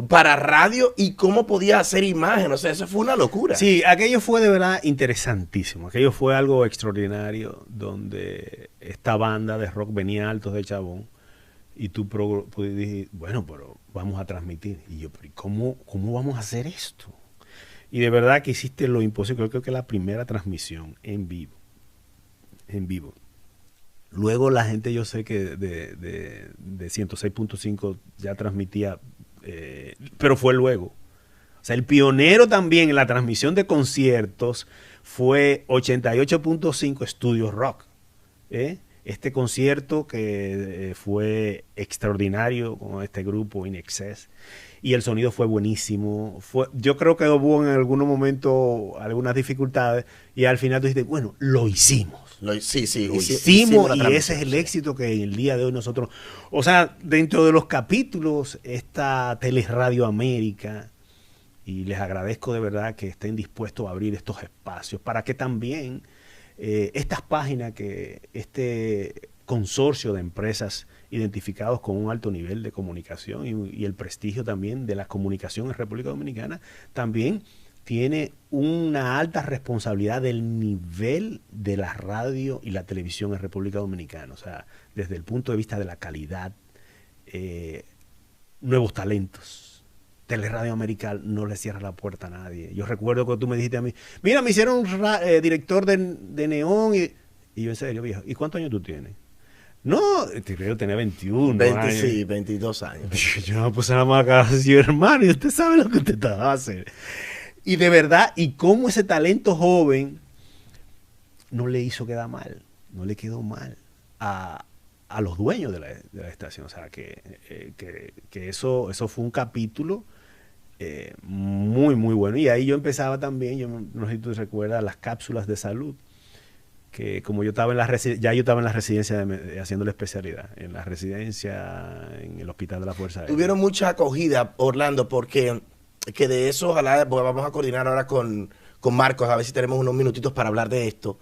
para radio y cómo podía hacer imagen. O sea, eso fue una locura. Sí, aquello fue de verdad interesantísimo. Aquello fue algo extraordinario, donde esta banda de rock venía Altos de Chabón. Y tú dijiste, bueno, pero vamos a transmitir. Y yo, pero ¿cómo vamos a hacer esto? Y de verdad que hiciste lo imposible. Creo que la primera transmisión en vivo. Luego la gente, yo sé que de 106.5 ya transmitía, pero fue luego. O sea, el pionero también en la transmisión de conciertos fue 88.5 Studio Rock. este concierto que fue extraordinario con este grupo In Excess, y el sonido fue buenísimo. Yo creo que hubo en algún momento algunas dificultades y al final tú dijiste, bueno, lo hicimos. Lo hicimos y ese es el éxito que en el día de hoy nosotros, o sea, dentro de los capítulos, esta Teleradio América, y les agradezco de verdad que estén dispuestos a abrir estos espacios para que también estas páginas, que este consorcio de empresas identificados con un alto nivel de comunicación y el prestigio también de la comunicación en República Dominicana, también tiene una alta responsabilidad del nivel de la radio y la televisión en República Dominicana. O sea, desde el punto de vista de la calidad, nuevos talentos. Teleradio América no le cierra la puerta a nadie. Yo recuerdo que tú me dijiste a mí, mira, me hicieron director de Neón. Y yo, en serio, viejo, ¿y cuántos años tú tienes? No, yo tenía 21 años. Sí, 22 años. Yo me puse la marca así, hermano, y usted sabe lo que usted está a hacer. Y de verdad, y cómo ese talento joven no le hizo quedar mal, no le quedó mal a los dueños de la estación. O sea, que eso fue un capítulo muy, muy bueno. Y ahí yo empezaba también, yo no sé si tú recuerdas, las cápsulas de salud, que como yo estaba en la residencia haciendo la especialidad, en la residencia, en el Hospital de la Fuerza Aérea. Tuvieron mucha acogida, Orlando, porque que de eso ojalá vamos a coordinar ahora con Marcos, a ver si tenemos unos minutitos para hablar de esto.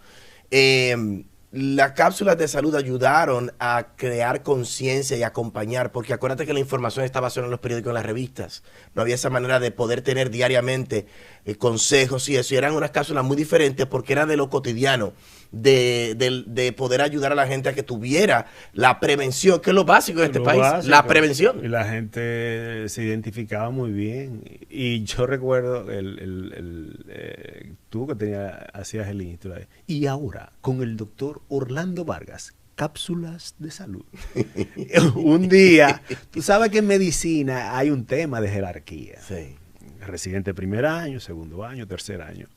Las cápsulas de salud ayudaron a crear conciencia y acompañar, porque acuérdate que la información estaba solo en los periódicos y en las revistas. No había esa manera de poder tener diariamente consejos y eso. Y eran unas cápsulas muy diferentes porque era de lo cotidiano, de poder ayudar a la gente a que tuviera la prevención, que es lo básico de este país, la prevención. Y la gente se identificaba muy bien. Y yo recuerdo tú que hacías el intro. Y ahora, con el doctor Orlando Vargas, cápsulas de salud. Un día, tú sabes que en medicina hay un tema de jerarquía. Sí. Residente de primer año, segundo año, tercer año.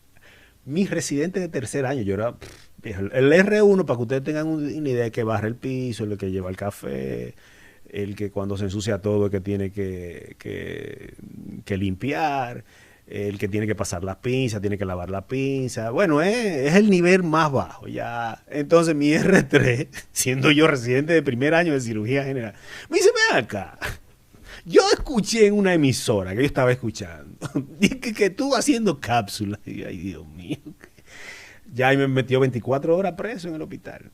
Mi residente de tercer año, yo era el R1, para que ustedes tengan una idea, que barre el piso, el que lleva el café, el que cuando se ensucia todo, el que tiene que limpiar, el que tiene que pasar las pinzas, tiene que lavar la pinza. Bueno, es el nivel más bajo. Ya. Entonces mi R3, siendo yo residente de primer año de cirugía general, me dice, ven acá. Yo escuché en una emisora que yo estaba escuchando, que tú haciendo cápsulas. Y ay, Dios mío. Ya me metió 24 horas preso en el hospital.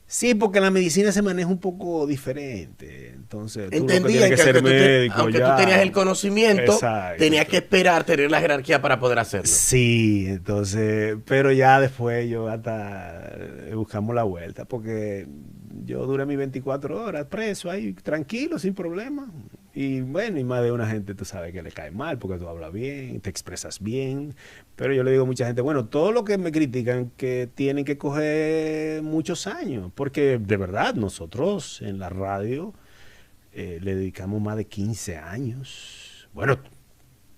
Sí, porque la medicina se maneja un poco diferente. Entonces, tú entendía que ser médico, aunque tú tenías el conocimiento, exacto, tenías que esperar tener la jerarquía para poder hacerlo. Sí, entonces, pero ya después yo hasta buscamos la vuelta, porque yo duré mis 24 horas preso ahí, tranquilo, sin problema. Y bueno, y más de una gente, tú sabes que le cae mal porque tú hablas bien, te expresas bien. Pero yo le digo a mucha gente, bueno, todo lo que me critican, que tienen que coger muchos años. Porque de verdad, nosotros en la radio le dedicamos más de 15 años. Bueno,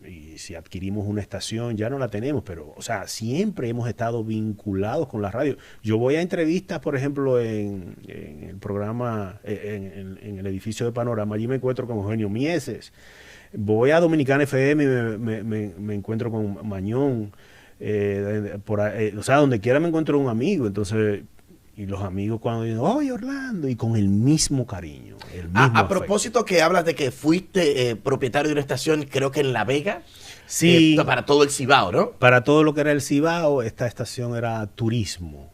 y si adquirimos una estación ya no la tenemos, pero, o sea, siempre hemos estado vinculados con la radio. Yo voy a entrevistas, por ejemplo, en el programa, en el edificio de Panorama, allí me encuentro con Eugenio Mieses. Voy a Dominicana FM y me encuentro con Mañón. O sea, donde quiera me encuentro un amigo. Entonces, y los amigos cuando dicen, oye, Orlando, y con el mismo cariño. A propósito que hablas de que fuiste propietario de una estación, creo que en La Vega. Sí. Para todo el Cibao, ¿no? Para todo lo que era el Cibao, esta estación era Turismo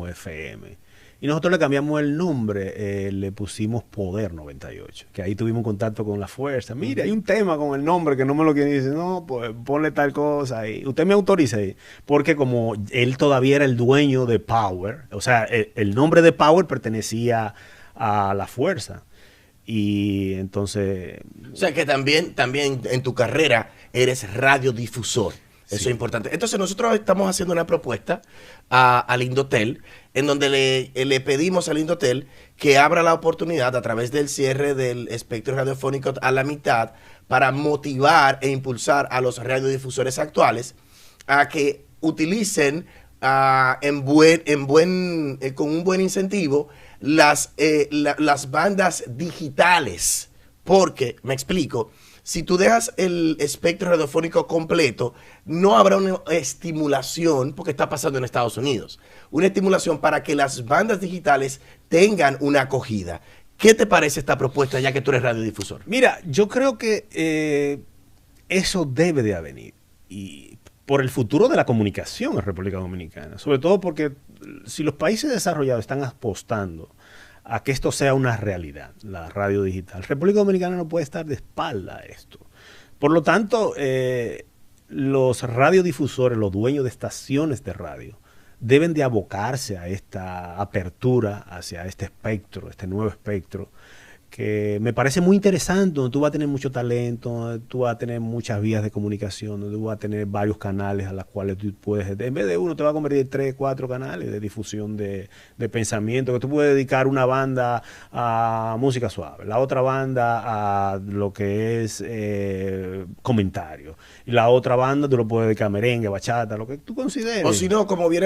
FM. Y nosotros le cambiamos el nombre, le pusimos Poder 98, que ahí tuvimos contacto con la fuerza. Mire, hay un tema con el nombre que no me lo quiere decir. No, pues ponle tal cosa ahí. Usted me autoriza ahí. Porque como él todavía era el dueño de Power, o sea, el nombre de Power pertenecía a la fuerza. Y entonces... O sea que también en tu carrera eres radiodifusor. Eso es importante. Entonces nosotros estamos haciendo una propuesta al Indotel, en donde le pedimos al Indotel que abra la oportunidad a través del cierre del espectro radiofónico a la mitad para motivar e impulsar a los radiodifusores actuales a que utilicen con un buen incentivo las bandas digitales. Porque, me explico, si tú dejas el espectro radiofónico completo, no habrá una estimulación, porque está pasando en Estados Unidos, una estimulación para que las bandas digitales tengan una acogida. ¿Qué te parece esta propuesta, ya que tú eres radiodifusor? Mira, yo creo que eso debe de venir. Y por el futuro de la comunicación en República Dominicana. Sobre todo porque si los países desarrollados están apostando a que esto sea una realidad, la radio digital, República Dominicana no puede estar de espalda a esto. Por lo tanto, los radiodifusores, los dueños de estaciones de radio, deben de abocarse a esta apertura hacia este espectro, este nuevo espectro, que me parece muy interesante, donde tú vas a tener mucho talento, donde tú vas a tener muchas vías de comunicación, donde tú vas a tener varios canales a los cuales tú puedes, en vez de uno, te va a convertir en 3, 4 canales de difusión de pensamiento, que tú puedes dedicar una banda a música suave, la otra banda a lo que es comentario, y la otra banda tú lo puedes dedicar a merengue, bachata, lo que tú consideres. O si no, como bien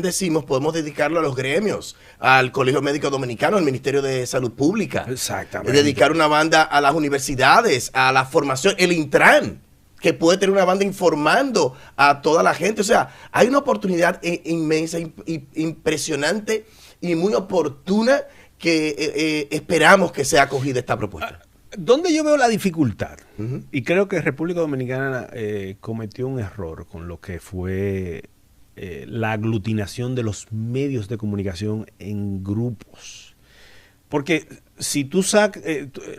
decimos, podemos dedicarlo a los gremios, al Colegio Médico Dominicano, al Ministerio de Salud Pública. Exactamente. Dedicar una banda a las universidades, a la formación, el Intran, que puede tener una banda informando a toda la gente. O sea, hay una oportunidad inmensa, impresionante y muy oportuna que esperamos que sea acogida esta propuesta. ¿Dónde yo veo la dificultad? Y creo que República Dominicana cometió un error con lo que fue la aglutinación de los medios de comunicación en grupos. Porque si tú sacas,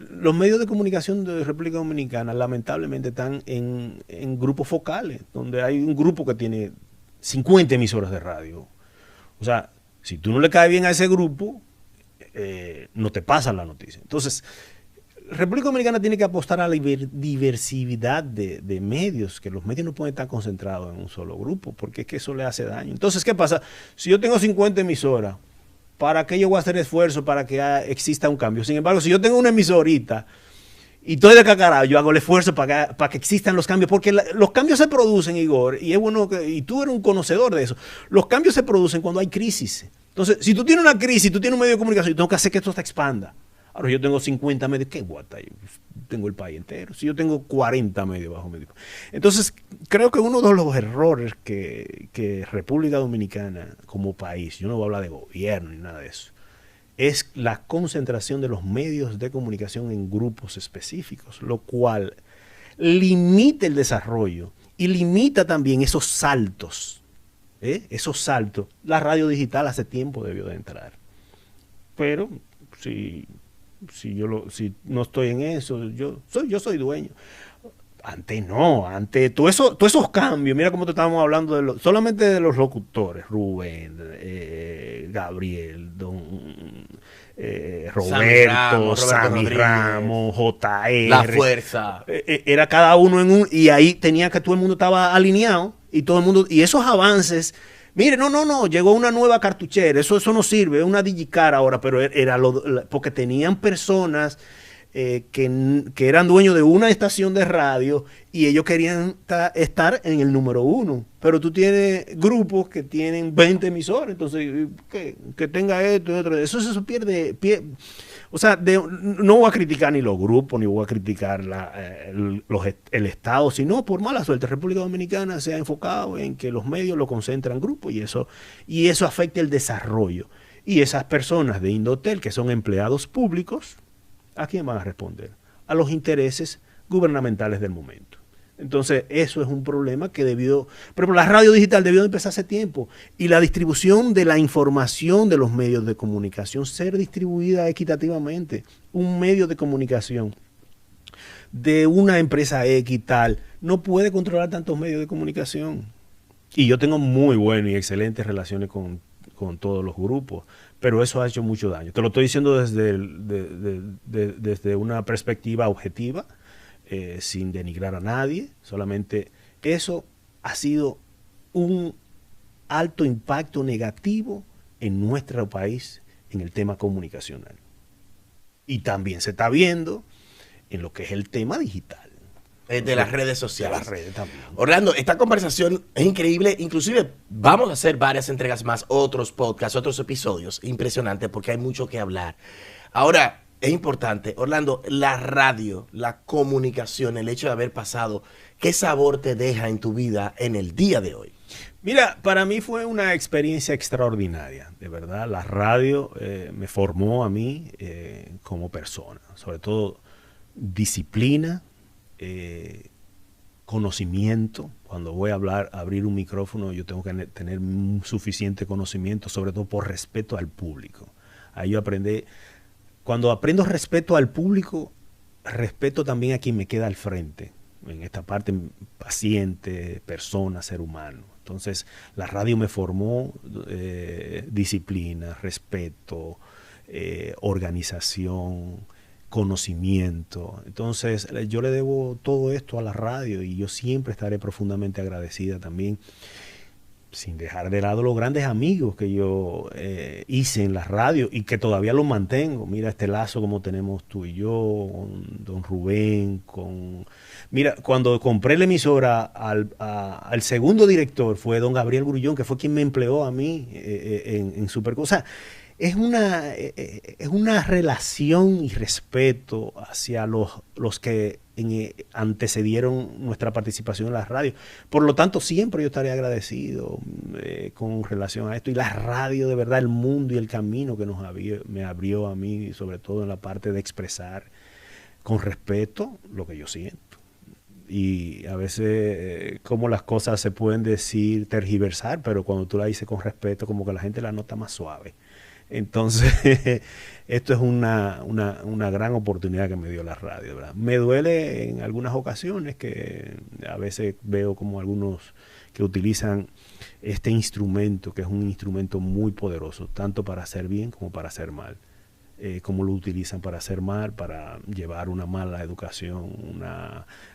los medios de comunicación de República Dominicana lamentablemente están en grupos focales, donde hay un grupo que tiene 50 emisoras de radio. O sea, si tú no le caes bien a ese grupo, no te pasa la noticia. Entonces, República Dominicana tiene que apostar a la diversidad de medios, que los medios no pueden estar concentrados en un solo grupo, porque es que eso le hace daño. Entonces, ¿qué pasa? Si yo tengo 50 emisoras, ¿para qué yo voy a hacer esfuerzo para que exista un cambio? Sin embargo, si yo tengo una emisorita y estoy de cacarao, yo hago el esfuerzo para que existan los cambios, porque los cambios se producen, Igor, y es bueno y tú eres un conocedor de eso. Los cambios se producen cuando hay crisis. Entonces, si tú tienes una crisis, tú tienes un medio de comunicación, yo tengo que hacer que esto se expanda. Ahora yo tengo 50 medios, ¿qué guata? Yo tengo el país entero. Si yo tengo 40 medios bajo medio. Entonces, creo que uno de los errores que República Dominicana como país, yo no voy a hablar de gobierno ni nada de eso, es la concentración de los medios de comunicación en grupos específicos, lo cual limita el desarrollo y limita también esos saltos. Esos saltos. La radio digital hace tiempo debió de entrar. Pero si no estoy en eso, yo soy dueño. Antes no, antes todos esos cambios, mira cómo te estábamos hablando solamente de los locutores, Rubén, Gabriel, Roberto, Sammy Ramos, JR, La Fuerza. Era cada uno en un, y ahí tenía que todo el mundo estaba alineado, y todo el mundo, y esos avances. Mire, no, llegó una nueva cartuchera, eso no sirve, es una Digicar ahora, pero era porque tenían personas que eran dueños de una estación de radio y ellos querían estar en el número 1. Pero tú tienes grupos que tienen 20 emisores, entonces que tenga esto y otro, eso pierde. O sea, no voy a criticar ni los grupos, ni voy a criticar el Estado, sino por mala suerte. República Dominicana se ha enfocado en que los medios lo concentran en grupos y eso afecta el desarrollo. Y esas personas de Indotel, que son empleados públicos, ¿a quién van a responder? A los intereses gubernamentales del momento. Entonces, eso es un problema que por ejemplo, la radio digital debió de empezar hace tiempo, y la distribución de la información de los medios de comunicación ser distribuida equitativamente. Un medio de comunicación de una empresa X tal no puede controlar tantos medios de comunicación. Y yo tengo muy buenas y excelentes relaciones con todos los grupos, pero eso ha hecho mucho daño. Te lo estoy diciendo desde una perspectiva objetiva, sin denigrar a nadie, solamente eso ha sido un alto impacto negativo en nuestro país en el tema comunicacional. Y también se está viendo en lo que es el tema digital. de las redes sociales. De las redes también. Orlando, esta conversación es increíble. Inclusive vamos a hacer varias entregas más, otros podcasts, otros episodios. Impresionante porque hay mucho que hablar. Ahora, es importante, Orlando, la radio, la comunicación, el hecho de haber pasado, ¿qué sabor te deja en tu vida en el día de hoy? Mira, para mí fue una experiencia extraordinaria, de verdad. La radio me formó a mí como persona, sobre todo disciplina, conocimiento. Cuando voy a hablar, abrir un micrófono, yo tengo que tener un suficiente conocimiento, sobre todo por respeto al público. Ahí yo aprendí, cuando aprendo respeto al público, respeto también a quien me queda al frente, en esta parte paciente, persona, ser humano. Entonces, la radio me formó disciplina, respeto, organización, conocimiento. Entonces, yo le debo todo esto a la radio y yo siempre estaré profundamente agradecida también, sin dejar de lado los grandes amigos que yo hice en la radio y que todavía los mantengo. Mira este lazo como tenemos tú y yo, con don Rubén, Mira, cuando compré la emisora, al segundo director fue don Gabriel Grullón, que fue quien me empleó a mí en Supercosa. Es una relación y respeto hacia los que antecedieron nuestra participación en la radio. Por lo tanto, siempre yo estaré agradecido con relación a esto. Y la radio, de verdad, el mundo y el camino que me abrió a mí, sobre todo en la parte de expresar con respeto lo que yo siento. Y a veces como las cosas se pueden decir, tergiversar, pero cuando tú la dices con respeto, como que la gente la nota más suave. Entonces, esto es una gran oportunidad que me dio la radio, ¿verdad? Me duele en algunas ocasiones que a veces veo como algunos que utilizan este instrumento, que es un instrumento muy poderoso, tanto para hacer bien como para hacer mal. Cómo lo utilizan para hacer mal, para llevar una mala educación,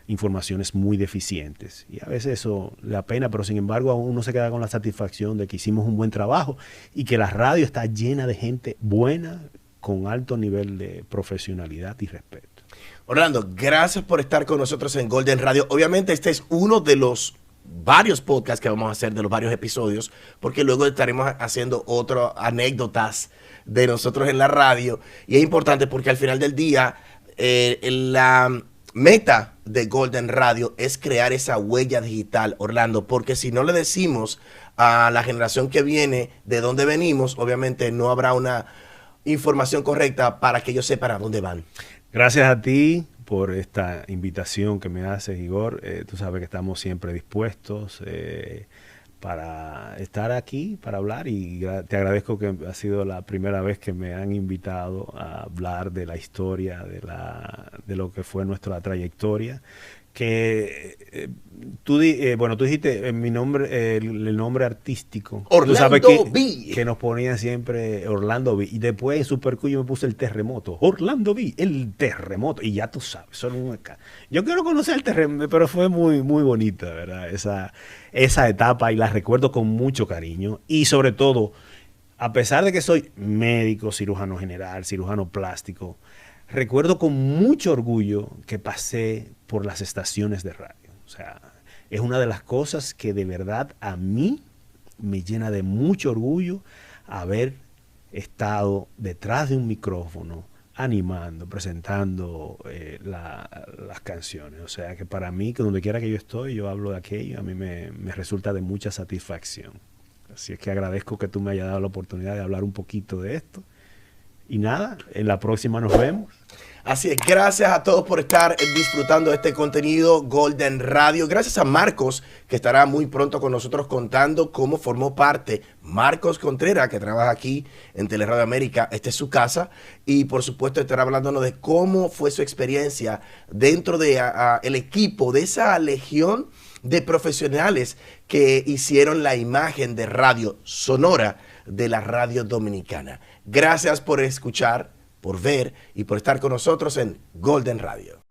informaciones muy deficientes. Y a veces eso le apena, pero sin embargo uno se queda con la satisfacción de que hicimos un buen trabajo y que la radio está llena de gente buena, con alto nivel de profesionalidad y respeto. Orlando, gracias por estar con nosotros en Golden Radio. Obviamente este es uno de los varios podcasts que vamos a hacer, de los varios episodios, porque luego estaremos haciendo otras anécdotas de nosotros en la radio. Y es importante porque al final del día la meta de Golden Radio es crear esa huella digital, Orlando, porque si no le decimos a la generación que viene de dónde venimos, obviamente no habrá una información correcta para que ellos sepan a dónde van. Gracias a ti por esta invitación que me haces, Igor. Tú sabes que estamos siempre dispuestos para estar aquí, para hablar, y te agradezco que ha sido la primera vez que me han invitado a hablar de la historia, de lo que fue nuestra trayectoria. Que tú dijiste mi nombre, el nombre artístico. Orlando tú sabes V. que nos ponían siempre Orlando V. Y después en Supercool yo me puse el terremoto. Orlando V, el terremoto. Y ya tú sabes, yo quiero conocer el terremoto, pero fue muy, muy bonita, ¿verdad? Esa etapa, y la recuerdo con mucho cariño. Y sobre todo, a pesar de que soy médico, cirujano general, cirujano plástico, recuerdo con mucho orgullo que pasé por las estaciones de radio. O sea, es una de las cosas que de verdad a mí me llena de mucho orgullo haber estado detrás de un micrófono, animando, presentando las canciones. O sea, que para mí, que donde quiera que yo estoy, yo hablo de aquello, a mí me resulta de mucha satisfacción. Así es que agradezco que tú me hayas dado la oportunidad de hablar un poquito de esto. Y nada, en la próxima nos vemos. Así es, gracias a todos por estar disfrutando de este contenido Golden Radio. Gracias a Marcos, que estará muy pronto con nosotros contando cómo formó parte. Marcos Contreras, que trabaja aquí en Teleradio América, esta es su casa. Y por supuesto estará hablándonos de cómo fue su experiencia dentro de el equipo, de esa legión de profesionales que hicieron la imagen de radio sonora de la radio dominicana. Gracias por escuchar por ver y por estar con nosotros en Golden Radio.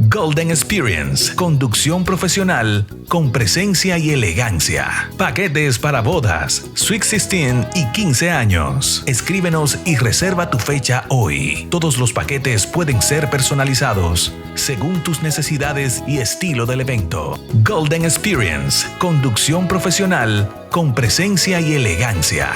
Golden Experience, conducción profesional con presencia y elegancia. Paquetes para bodas, Sweet 16 y 15 años. Escríbenos y reserva tu fecha hoy. Todos los paquetes pueden ser personalizados según tus necesidades y estilo del evento. Golden Experience, conducción profesional con presencia y elegancia.